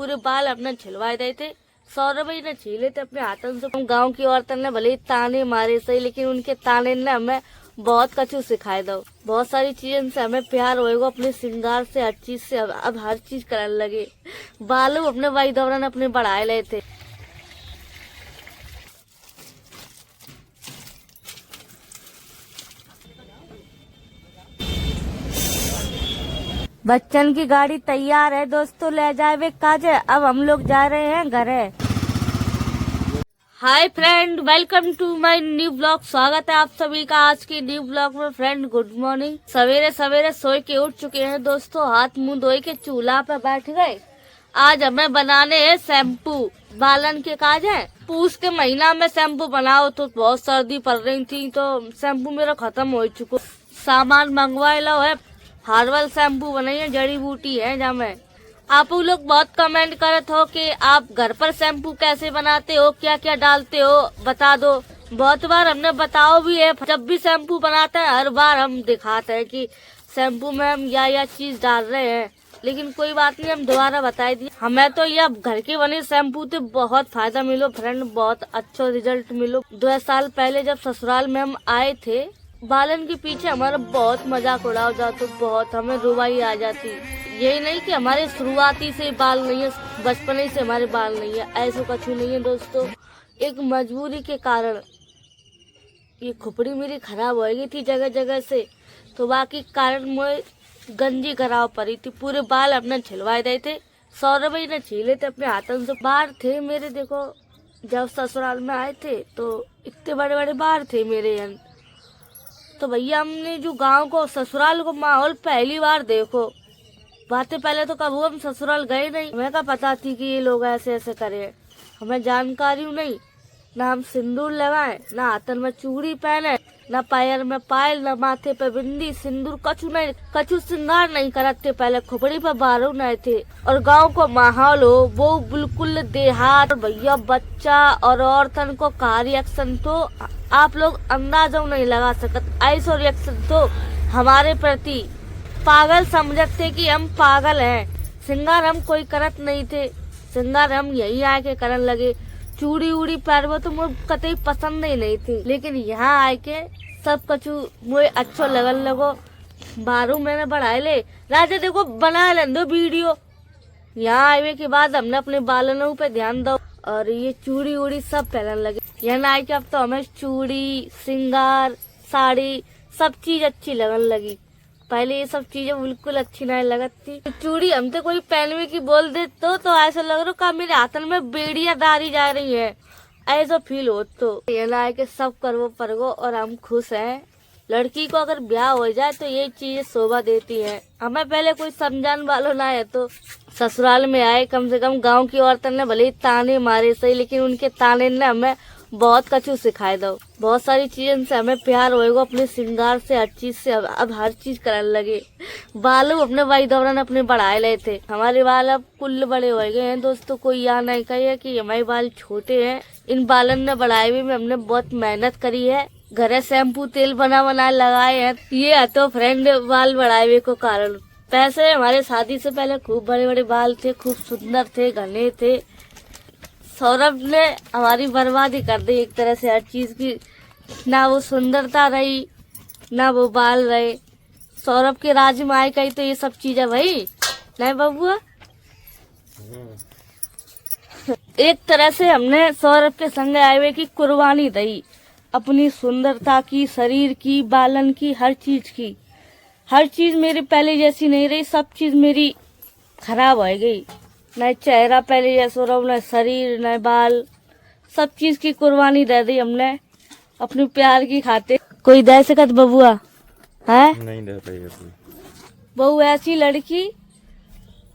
पूरे बाल अपने छिलवाए दे थे। सौरभ भाई ने छीले थे अपने हाथों से। गांव की औरतों ने भले ही ताने मारे सही, लेकिन उनके ताने ने हमें बहुत कछु सिखाए दो। बहुत सारी चीजें से हमें प्यार होएगा, अपने श्रृंगार से, हर चीज से। अब हर चीज करने लगे। बालू अपने भाई दौरान अपने बढ़ाए ले थे। बच्चन की गाड़ी तैयार है दोस्तों, ले जाए वे काज है। अब हम लोग जा रहे हैं घरे। Hi friend, welcome to my new blog. स्वागत है आप सभी का आज के न्यू ब्लॉग में। Friend good morning. सवेरे सवेरे सोए के उठ चुके हैं दोस्तों, हाथ मुंह धोए के चूल्हा पे बैठ गए। आज हमें बनाने हैं शैम्पू। बालन के काज है। पूछ के महीना में शैम्पू बनाओ तो बहुत सर्दी पड़ रही थी, तो शैम्पू मेरा खत्म हो चुका। सामान मंगवाए लो है, हर्बल शैम्पू बनाइए, जड़ी बूटी है जहाँ। आप लोग बहुत कमेंट करते हो कि आप घर पर शैम्पू कैसे बनाते हो, क्या क्या डालते हो, बता दो। बहुत बार हमने बताओ भी है। जब भी शैम्पू बनाते हैं हर बार हम दिखाते हैं कि शैम्पू में हम या चीज डाल रहे हैं, लेकिन कोई बात नहीं, हम दोबारा बताए दिए। हमें तो यह घर के बने शैम्पू से बहुत फायदा मिलो फ्रेंड, बहुत अच्छा रिजल्ट मिलो। 2 साल पहले जब ससुराल में हम आए थे, बालन के पीछे हमारा बहुत मजाक उड़ाया जाता, बहुत हमें रुबाई आ जाती। यही नहीं कि हमारे शुरुआती से बाल नहीं है, बचपन से हमारे बाल नहीं है, ऐसा कुछ नहीं है दोस्तों। एक मजबूरी के कारण ये खोपड़ी मेरी खराब हो गई थी जगह जगह से, तो बाकी कारण मुझे गंजी खराब पड़ी थी। पूरे बाल अपने छिलवाए दे थे। सौरभ भाई ने छीले थे अपने हाथों से। बाल थे मेरे, देखो जब ससुराल में आए थे तो इतने बड़े बड़े बाल थे मेरे यहाँ। तो भैया हमने जो गांव को, ससुराल को माहौल पहली बार देखो। बातें पहले तो कभी हम ससुराल गए नहीं, हमें क्या पता थी कि ये लोग ऐसे ऐसे करे। हमें जानकारी नहीं, ना हम सिंदूर लगाए, ना हाथन में चूड़ी पहने, ना पैर में पायल, ना माथे पे बिंदी सिंदूर, कछु नहीं, कछु श्रृंगार नहीं करते। पहले खोपड़ी पे बारू नहीं थे। और गांव को माहौल हो वो बिल्कुल देहात। भैया बच्चा और औरतन को का रिएक्शन तो आप लोग अंदाजा नहीं लगा सकते। ऐसा रिएक्शन तो हमारे प्रति पागल समझते कि हम पागल हैं। श्रृंगार हम कोई करत नहीं थे, श्रृंगार हम यही आके करन लगे। चूड़ी उड़ी पैरवा तो मुझे कतई पसंद ही नहीं थी, लेकिन यहाँ आके सब कछु मुझे अच्छा लगन लगो। बारू मैंने बढ़ाए ले। राजा देखो बना ले दो वीडियो। यहाँ आए के बाद हमने अपने बालों पे ध्यान दो और ये चूड़ी उड़ी सब पहनने लगे। यहाँ आए के अब तो हमें चूड़ी, श्रृंगार, साड़ी सब चीज अच्छी लगन लगी। पहले ये सब चीजें बिल्कुल अच्छी नहीं लगती थी। चूड़ी हम तो कोई पहनवे की बोल दे तो ऐसा लग रहा का मेरे हाथन में बेड़ियां दारी जा रही है, ऐसा फील हो। तो ये ना है कि सब करवो परगो और हम खुश हैं। लड़की को अगर ब्याह हो जाए तो ये चीजें शोभा देती है। हमें पहले कोई समझाने वालों ना है, तो ससुराल में आए कम से कम गाँव की औरतों ने भले ही ताने मारे सही, लेकिन उनके ताने ने हमें बहुत कछु सिखाए दो। बहुत सारी चीजें से हमें प्यार होएगा, अपने श्रृंगार से, हर चीज से। अब हर चीज करने लगे। बालू अपने भाई दौरान अपने बढ़ाए ले थे। हमारे बाल अब कुल बड़े हो गए हैं दोस्तों। कोई यहाँ नहीं कहे कि हमारे बाल छोटे हैं। इन बालन ने बढ़ाए हुए में हमने बहुत मेहनत करी है। घरे शैम्पू तेल बना लगाए हैं। ये तो फ्रेंड बाल बढ़ाए हुए को कारण। पैसे हमारे शादी से पहले खूब बड़े बड़े बाल थे, खूब सुंदर थे, घने थे। सौरभ ने हमारी बर्बादी कर दी एक तरह से हर चीज की। ना वो सुंदरता रही, ना वो बाल रहे। सौरभ के राज में आए कही तो ये सब चीजें भाई नहीं बबुआ। एक तरह से हमने सौरभ के संग आए हुए की कुर्बानी दी, अपनी सुंदरता की, शरीर की, बालन की, हर चीज की। हर चीज मेरी पहले जैसी नहीं रही, सब चीज मेरी खराब हो गई। न चेहरा पहले जैसा रहा, न शरीर, न बाल, सब चीज की कुर्बानी दे दी हमने अपने प्यार की खातिर। कोई दे सकत बबुआ है? नहीं दे पाएगा। बहू ऐसी लड़की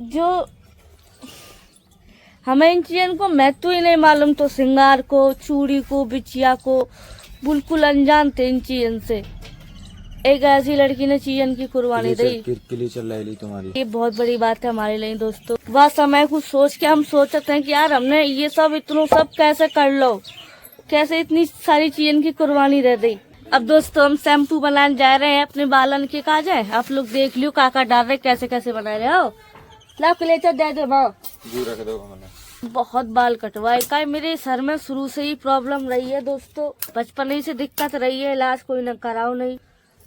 जो हमें इन चीजों को महत्व ही नहीं मालूम, तो श्रृंगार को, चूड़ी को, बिछिया को बिल्कुल अनजान थे इन चीजों से। एक ऐसी लड़की ने चीजन की कुर्बानी दी। तुम्हारी ये बहुत बड़ी बात है हमारे लिए दोस्तों। वह समय कुछ सोच के हम सोचते हैं कि यार हमने ये सब इतना सब कैसे कर लो, कैसे इतनी सारी चीजन की कुर्बानी दे दी। अब दोस्तों हम शैम्पू बनाने जा रहे हैं अपने बालन के काज है। आप लोग देख लियो काका डाल रहे कैसे कैसे बना रहे हो। ला क्लेचर दे दे माँ। जी रख दो मैंने। बहुत बाल कटवाए का मेरे सर में शुरू से ही प्रॉब्लम रही है दोस्तों, बचपन ही से दिक्कत रही है, इलाज कोई न कराओ नहीं।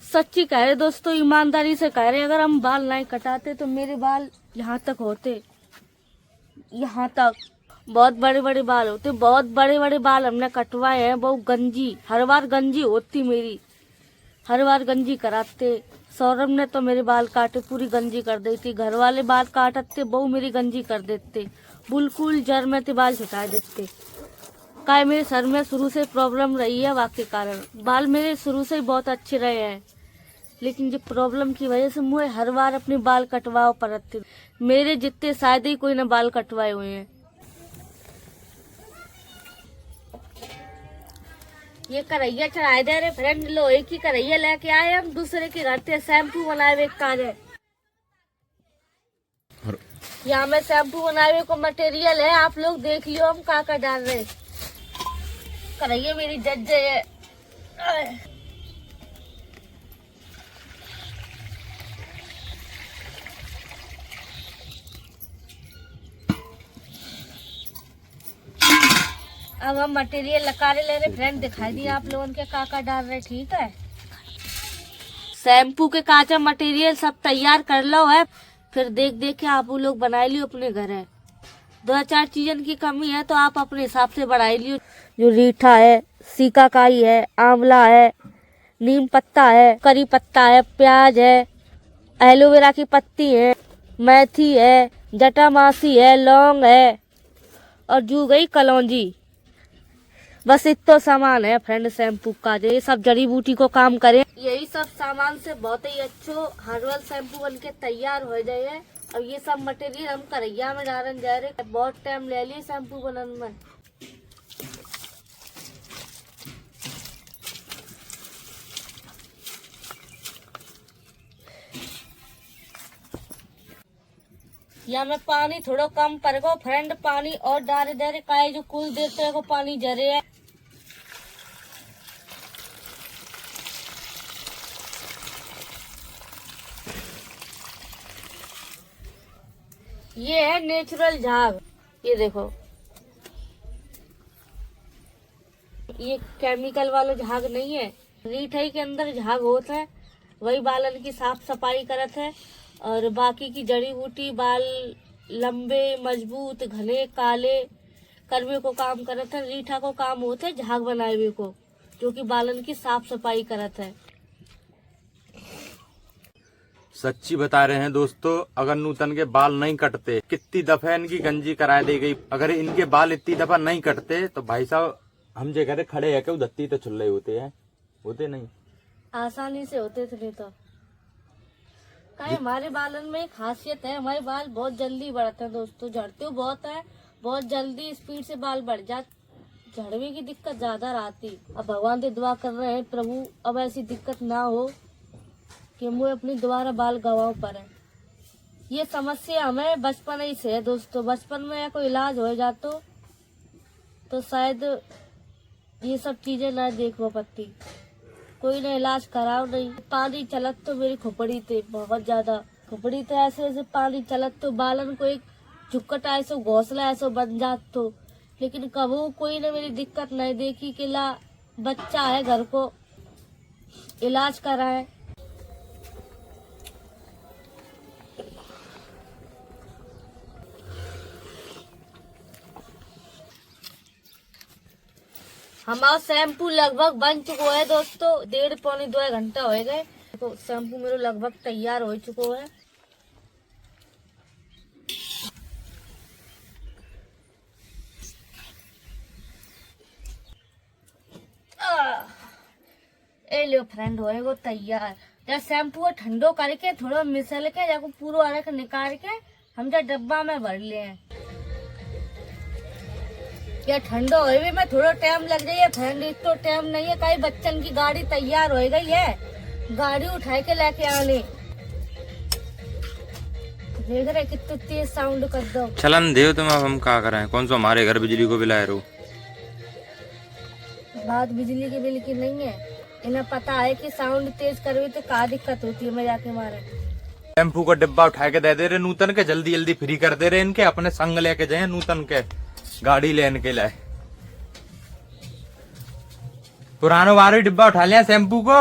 सच्ची कह रहे दोस्तों, ईमानदारी से कह रहे, अगर हम बाल नहीं कटाते तो मेरे बाल यहाँ तक होते, यहाँ तक बहुत बड़े बड़े बाल होते, बहुत बड़े बड़े बाल हमने कटवाए हैं। बहुत गंजी, हर बार गंजी होती मेरी, हर बार गंजी कराते। सौरभ ने तो मेरे बाल काटे पूरी गंजी कर देती, घर वाले बाल काटते, बहू मेरी गंजी कर देते, बिल्कुल जड़ में ते बाल छुटा देते। काय मेरे सर में शुरू से प्रॉब्लम रही है, वाकई कारण बाल मेरे शुरू से ही बहुत अच्छे रहे हैं, लेकिन जो प्रॉब्लम की वजह से मुझे हर बार अपने बाल कटवाओ पड़ते। मेरे जितने शायद ही कोई ने बाल कटवाए हुए हैं। ये करैया चढ़ाए दे रे फ्रेंड, लो एक ही करैया लेके आए हम दूसरे के घर से शैम्पू बनाए हुए काज है। यहाँ में शैम्पू बनाए हुए को मटेरियल है, आप लोग देख लियो हम का डाल रहे। करैया मेरी जज है। अब हम मटेरियल लकारे ले रहे फ्रेंड, दिखाई दिए आप लोगों के काका डाल रहे, ठीक है। शैम्पू के काचा मटेरियल सब तैयार कर लो है, फिर देख देख के आप लोग बनाए लियो अपने घर है। 2-4 चीजन की कमी है तो आप अपने हिसाब से बढ़ाई लियो, जो रीठा है, सीकाकाई है, आंवला है, नीम पत्ता है, करी पत्ता है, प्याज है, एलोवेरा की पत्ती है, मेथी है, जटामासी है, लौंग है और जू गई कलौंजी। बस इतना सामान है फ्रेंड शैम्पू का, ये सब जड़ी बूटी को काम करे। यही सब सामान से बहुत ही अच्छो हर्बल शैम्पू बन के तैयार हो जाए। अब ये सब मटेरियल हम करैया में डालने जा रहे, बहुत टाइम ले लिया शैम्पू बनाने में। या में पानी थोड़ा कम पर गो फ्रेंड, पानी और डाले दे रहे का, जो कुछ देर तक को पानी जरे है। ये है नेचुरल झाग, ये देखो, ये केमिकल वाला झाग नहीं है, रीठाई के अंदर झाग होता है, वही बालन की साफ सफाई करत है। और बाकी की जड़ी बूटी बाल लंबे मजबूत घने काले करने को काम करत है। रीठा को काम होता है झाग बनाए हुए को, जो कि बालन की साफ सफाई करत है। सच्ची बता रहे हैं दोस्तों, अगर नूतन के बाल नहीं कटते, कितनी दफा इनकी गंजी करा दी गई, अगर इनके बाल इतनी दफा नहीं कटते तो भाई साहब हम जो कहते खड़े है कि धत्ती तो चुल्ले होते हैं, होते नहीं, आसानी से होते थे। नहीं तो हमारे बालन में खासियत है, हमारे बाल बहुत जल्दी बढ़ते हैं दोस्तों, झड़ते बहुत है, बहुत जल्दी स्पीड से बाल बढ़ जाते, झड़ने की दिक्कत ज्यादा रहती। अब भगवान से दुआ कर रहे हैं प्रभु अब ऐसी दिक्कत ना हो कि मुझे अपनी दोबारा बाल गवाओ पड़े। ये समस्या हमें बचपन ही से है दोस्तों, बचपन में कोई इलाज हो जातो तो शायद ये सब चीजें ना देखो पत्ती, कोई ना इलाज कराओ नहीं। पानी चलत तो मेरी खोपड़ी थे बहुत ज्यादा, खोपड़ी तो ऐसे ऐसे पानी चलत तो बालन को एक झुक्कट ऐसो घोंसला ऐसो बन जात तो, लेकिन कबू कोई ने मेरी दिक्कत नहीं देखी कि ला बच्चा है घर को इलाज कराए। हमारा शैम्पू लगभग बन चुको है दोस्तों, 1.5-2 घंटा हो गए, तो शैम्पू मेरे लगभग तैयार हो चुको है। ए लो फ्रेंड होएगो तैयार। जब शैम्पू ठंडो करके थोड़ा मिसल के जाको पूरा अरक निकाल के हम जब डब्बा में भर लिए हैं। या ठंडो हो भी में थोड़ा टाइम लग जाइए फ्रेंड, इतना टाइम नहीं है, कई बच्चन की गाड़ी तैयार हो गई है, गाड़ी उठा के लेके आने। देख रहे कितने तेज साउंड कर दो। चलन दे तुम, अब हम क्या करें, कौन सा हमारे घर बिजली को बिलाए रो। बात बिजली के बिल की नहीं है, इन्हें पता है कि साउंड तेज करवे तो क्या दिक्कत होती है, मैं जाके मारे। शैम्पू का डिब्बा उठा के दे रहे नूतन के, जल्दी जल्दी फ्री कर दे रहे इनके, अपने संग लेके जाए नूतन के गाड़ी लेने के लिए। पुरानो वारो डिब्बा उठा लिया शैम्पू को।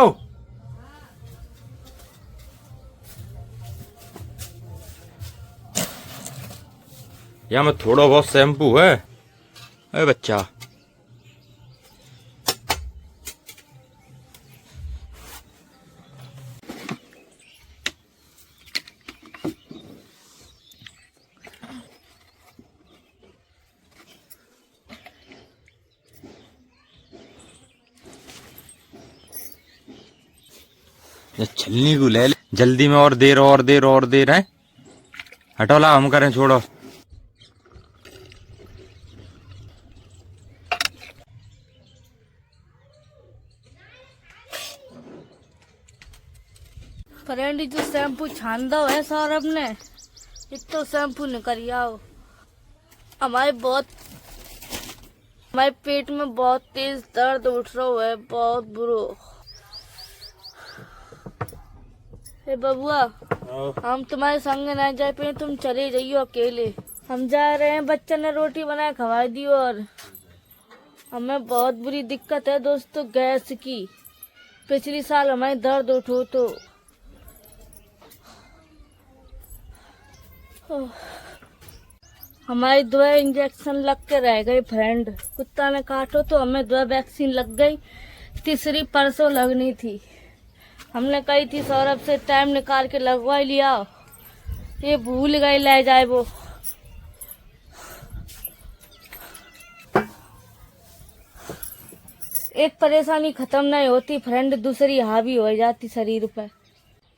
यहाँ में थोड़ा बहुत शैम्पू है। अरे बच्चा छलनी को ले जल्दी में, और देर है। हटो ला, हम करें, छोड़ो। फ्रेंड जो शैम्पू छान दो है सौरभ ने, इतना शैम्पू निकल आओ। हमारे पेट में बहुत तेज दर्द उठ रहा है, बहुत बुरो। ए बबुआ, हम तुम्हारे संग ना जा पे, तुम चले जाइयो अकेले। हम जा रहे हैं, बच्चे ने रोटी बनाए खवा दी, और हमें बहुत बुरी दिक्कत है दोस्तों गैस की। पिछली साल हमारी दर्द उठो तो हमारी 2 इंजेक्शन लग के रह गई फ्रेंड। कुत्ता ने काटो तो हमें 2 वैक्सीन लग गई, तीसरी परसों लगनी थी। हमने कही थी सौरभ से टाइम निकाल के लगवा लिया, ये भूल गए ले जाए वो। एक परेशानी खत्म नहीं होती फ्रेंड, दूसरी हावी हो जाती शरीर पर।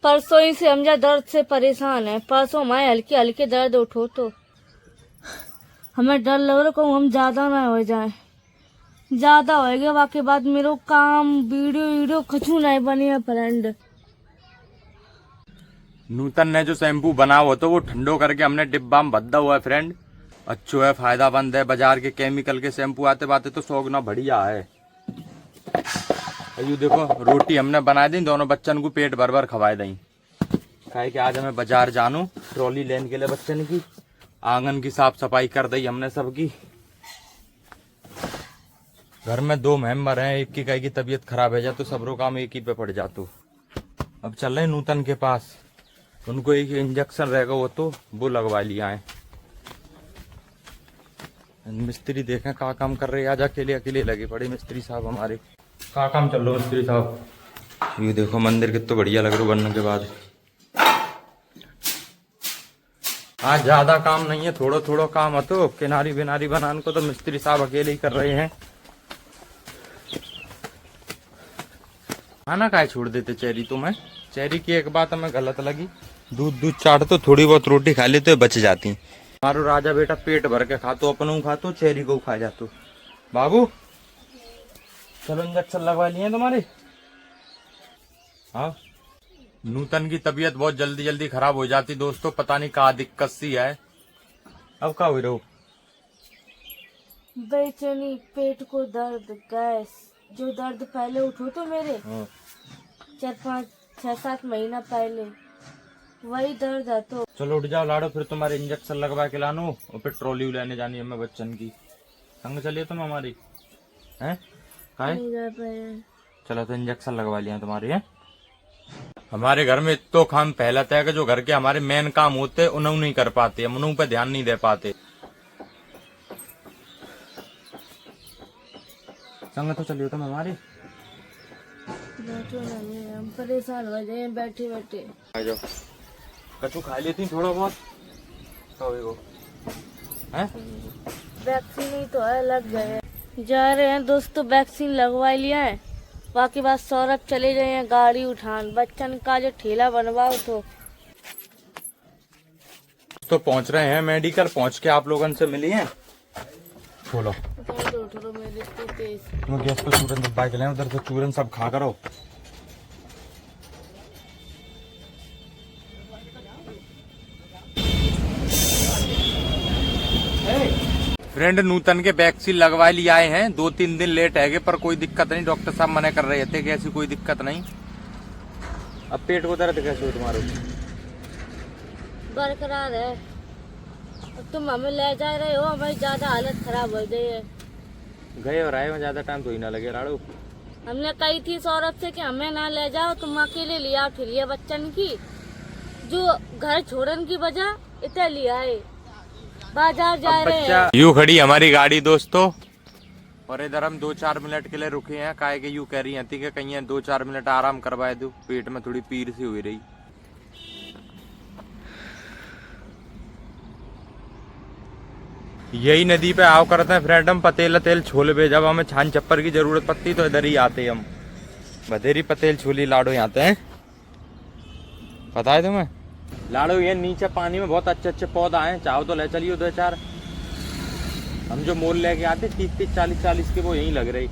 परसों ही से हम दर्द से परेशान है। परसों हमारे हल्के हल्के दर्द उठो तो हमें डर लग रहा है हम ज्यादा ना हो जाए। ज्यादा होएगा बाकी बाद मेरे काम वीडियो कछु नहीं बनी है फ्रेंड। नूतन ने जो शैम्पू बना हुआ तो वो ठंडो करके हमने डिब्बा में भद्दा हुआ है फ्रेंड। अच्छो है, फायदामंद है। बाजार के केमिकल के शैम्पू आते बाते तो सौगना बढ़िया है। यू देखो, रोटी हमने बना दी, दोनों बच्चन को पेट भर भर खवाए दी। कहे कि आज हमें बाजार जानू ट्रॉली लेने के लिए बच्चन की। आंगन की साफ सफाई कर दी हमने सबकी। घर में 2 मेंबर हैं, एक की कहे की तबीयत खराब है जा तो सबरो काम एक ही पे पड़ जातो। अब चल रहे नूतन के पास, उनको एक इंजेक्शन रहेगा वो लगवा लिया है। मिस्त्री देखें का काम कर रहे, आज अकेले लगे पड़े मिस्त्री साहब हमारे। का काम चल रहा मिस्त्री साहब? ये देखो मंदिर कितना बढ़िया लग रहा बनने के बाद। आज ज्यादा काम नहीं है, थोड़ा काम है। तो किनारी बिनारी बनाने को तो मिस्त्री साहब अकेले ही कर रहे हैं। खाना काय छोड़ देते चेरी तुम्हें? चेरी की एक बात हमें गलत लगी, दूध चाट तो थोड़ी बहुत रोटी खा लेते बच जाती। हमारो राजा बेटा पेट भर के खातो, अपनों खातो, चेरी को खा जातो। बाबू चलो इंजेक्शन लगवा लिए तुम्हारे। हाँ, नूतन की तबीयत बहुत जल्दी खराब हो जाती दोस्तों, पता नहीं कहाँ दिक्कत सी है। अब क्या हो रहा हो? बेचैनी, पेट को दर्द, गैस। जो दर्द पहले उठो तो मेरे 4-5-6-7 महीना पहले वही दर्द है। तो चलो उठ जाओ लाडो, फिर तुम्हारे इंजेक्शन लगवा के लानो और फिर ट्रॉली लेने जानी है मैं बच्चन की। संग चलिए तुम हमारी हैं? नहीं जा पाए। चलो तो इंजेक्शन लगवा लिया तुम्हारे हैं। हमारे घर में इतो काम पहला है कि जो घर के हमारे मेन काम होते उन्होंने नहीं कर पाते, हम उन पे ध्यान नहीं दे पाते। संग तो चलिए तुम हमारी। बैठो नहीं, हम परेशान हो जाए बैठे बैठे। आ जाओ, कछु खा लेती थोड़ा बहुत तो हैं? वैक्सीन ही तो है, लग गए। जा रहे हैं दोस्तों, वैक्सीन लगवा लिया है। बाकी बात सौरभ चले गए हैं गाड़ी उठान, बच्चन का जो ठेला बनवाओ। तो पहुंच रहे हैं मेडिकल, पहुंच के आप लोगों से मिली हैं। खोलो तुम गैस को चूरन दबा के लाए, उधर से चूरन सब खा करो। फ्रेंड नूतन के वैक्सीन लगवा लिए आए हैं, 2-3 दिन लेट है पर कोई दिक्कत नहीं, डॉक्टर साहब मना कर रहे थे कि ऐसी कोई दिक्कत नहीं। अब पेट को दर्द कैसे हो तुम्हारे? बरकरार है। अब तुम हमें ले जा रहे हो, हमारी ज्यादा हालत खराब हो गई है। गए और आए में ज्यादा टाइम तो ही ना लगे राड़ू। हमने कही थी सौरभ से कि हमें ना ले जाओ, तुम अकेले लिया फिर ये बच्चन की जो घर छोड़न की वजह इतने लिया है। बाजार जा रहे हैं। यूं खड़ी हमारी गाड़ी दोस्तों, और इधर हम 2-4 मिनट के लिए रुके हैं। काहे के यूं कह रही थी कि कहीं 2-4 मिनट आराम करवाए दो, पेट में थोड़ी पीर सी हुई रही। यही नदी पे आओ करते हैं फ्रेंड हम, पतेल तेल छोले। जब हमें छान चप्पर की जरूरत पड़ती तो इधर ही आते हम। बधेरी पतेल छोली लाडो यहाँ हैं, पता है तुम्हें लाडो? ये नीचे पानी में बहुत अच्छे अच्छे पौधा हैं, चाहो तो ले चलियो 2-4। हम जो मोल लेके आते 30-30 40-40 के, वो यहीं लग रही।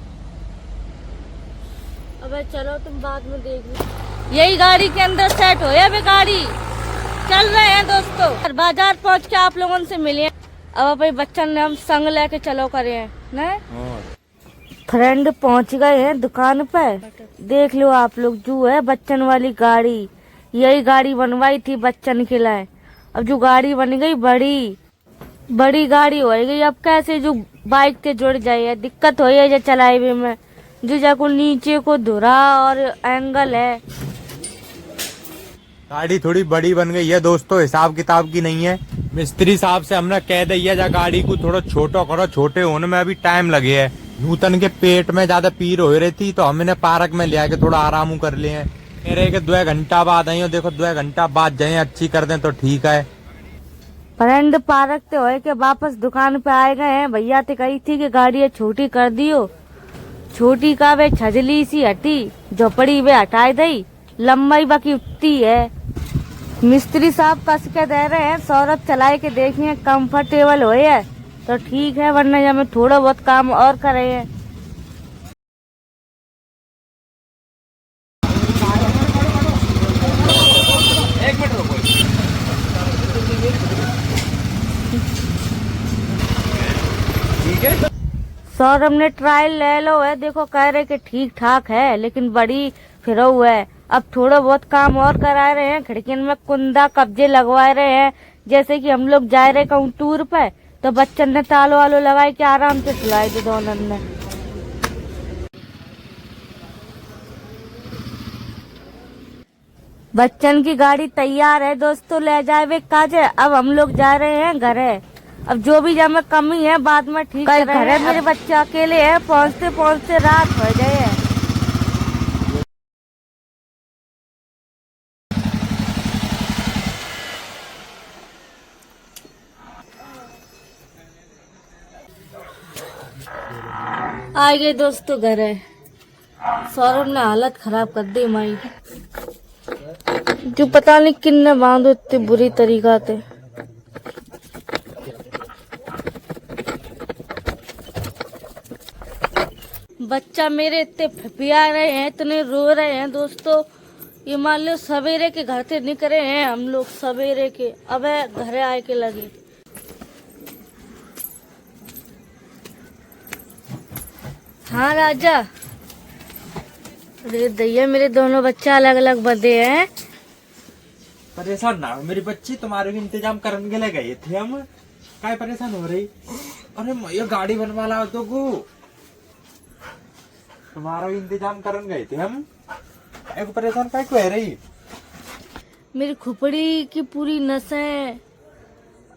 अबे चलो तुम बाद में देख लो। यही गाड़ी के अंदर सेट हो या बे गाड़ी। चल रहे हैं दोस्तों, बाजार पहुंच के आप लोगों से मिले। अब अपने बच्चन ने हम संग लेके चलो करे हैं ना। फ्रेंड पहुंच गए हैं दुकान पर। देख लो आप लोग, जो है बच्चन वाली गाड़ी, यही गाड़ी बनवाई थी बच्चन के लिए। अब जो गाड़ी बन गई बड़ी गाड़ी हो गई। अब कैसे जो बाइक से जुड़ जाए, दिक्कत हो है चलाए हुए में। जो जाको नीचे को धुरा और एंगल है। गाड़ी थोड़ी बड़ी बन गई है दोस्तों, हिसाब किताब की नहीं है। मिस्त्री साहब से हमने कह दिया जा गाड़ी को थोड़ा छोटा करो, छोटे होने में अभी टाइम लगे है। नूतन के पेट में ज्यादा पीर हो रही थी तो हमने पार्क में ले आके थोड़ा आराम कर लिए हैं। कह रहे कि 2 घंटा बाद आई हो, देखो 2 घंटा बाद जाए अच्छी कर दें तो ठीक है। फ्रेंड पार्क से होए के वापस दुकान पे आए गए हैं। भैया तो कही थी कि गाड़ी छोटी कर दियो, छोटी का वे छजली सी हटी, झोपड़ी वे हटाई दई, लंबाई बाकी उतनी है। मिस्त्री साहब कस के दे रहे हैं, सौरभ चलाए के देखिए कंफर्टेबल हो है तो ठीक है, वरना हमें थोड़ा बहुत काम और करे हैं। सौरभ ने ट्रायल ले लो है, देखो कह रहे कि ठीक ठाक है, लेकिन बड़ी फिरो है। अब थोड़ा बहुत काम और करा रहे हैं, खिड़कियों में कुंदा कब्जे लगवा रहे हैं। जैसे कि हम लोग जा रहे कहूँ टूर पे तो बच्चन ने तालो वालो लगाए के आराम से सुलाई दे दोनों ने। बच्चन की गाड़ी तैयार है दोस्तों, ले जाए वे काजे। अब हम लोग जा रहे हैं घरे। अब जो भी हमें कमी है बाद में ठीक है। घरे मेरे बच्चे अकेले हैं, पहुँचते पहुँचते रात हो गए है। आ गए दोस्तों घरे। सौरभ ने हालत खराब कर दी माई, जो पता नहीं किन्ने बांधो इतनी बुरी तरीका से। बच्चा मेरे इतने फपिया रहे हैं, इतने रो रहे हैं दोस्तों। ये मान लो सवेरे के घर से निकले हैं हम लोग, सवेरे के, अब घरे आए के लगे। हाँ राजा। अरे दैया, मेरे दोनों बच्चे अलग अलग बंधे हैं। परेशान ना हो मेरी बच्ची, तुम्हारे भी इंतजाम करने के लिए गए थे हम। काय परेशान हो रही? अरे ये गाड़ी बनवा लाओ तो को, तुम्हारा भी इंतजाम करने गए थे हम। एक परेशान काय को है रही? मेरी खुपड़ी की पूरी नसें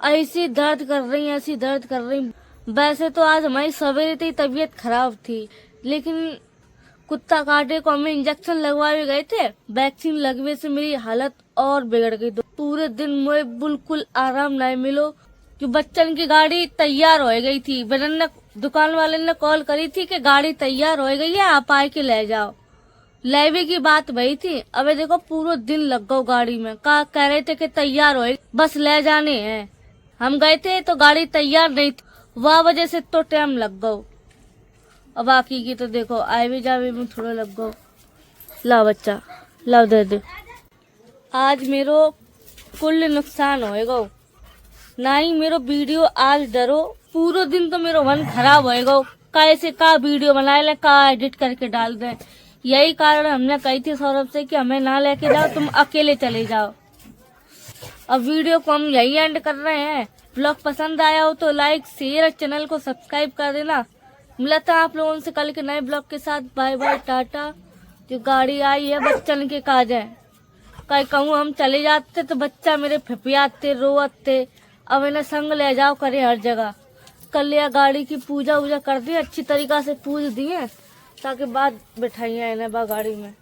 ऐसी दर्द कर रही, ऐसी दर्द कर रही। वैसे तो आज हमारी सवेरे से ही तबीयत खराब थी, लेकिन कुत्ता काटे को हमें इंजेक्शन लगवाए गए थे। वैक्सीन लगने से मेरी हालत और बिगड़ गई। पूरे दिन मुझे बिल्कुल आराम नहीं मिलो। कि बच्चन की गाड़ी तैयार हो गई थी, बहन ने दुकान वाले ने कॉल करी थी कि गाड़ी तैयार हो गई है, आप आए के ले जाओ। लेवे की बात वही थी। अबे देखो पूरा दिन लग गो गाड़ी में। कह रहे थे कि तैयार हो, बस ले जाने हैं। हम गए थे तो गाड़ी तैयार नहीं थी, वह वजह से तो टाइम लग गो। अब बाकी की तो देखो आए भी जावे में थोड़ा लग गो। ला बच्चा, ला दे दे। आज मेरो कुल नुकसान होएगा। ना ही मेरो वीडियो आज डरो, पूरा दिन तो मेरो मन खराब होएगा। कैसे का वीडियो बनाए ले, का एडिट करके डाल दे। यही कारण हमने कही थी सौरभ से कि हमें ना लेके जाओ, तुम अकेले चले जाओ। अब वीडियो को हम यही एंड कर रहे हैं। ब्लॉग पसंद आया हो तो लाइक शेयर, चैनल को सब्सक्राइब कर देना। मिलता है आप लोगों से कल के नए ब्लॉग के साथ। Bye bye, tata. जो गाड़ी आई है बच्चन के काज है, कहीं कहूँ हम चले जाते तो बच्चा मेरे फिपियाते रोते। अब इन्हें संग ले जाओ करे हर जगह। कल लिया गाड़ी की पूजा वूजा कर दी, अच्छी तरीका से पूज दिए ताकि बाद बिठाइए इन्हें गाड़ी में।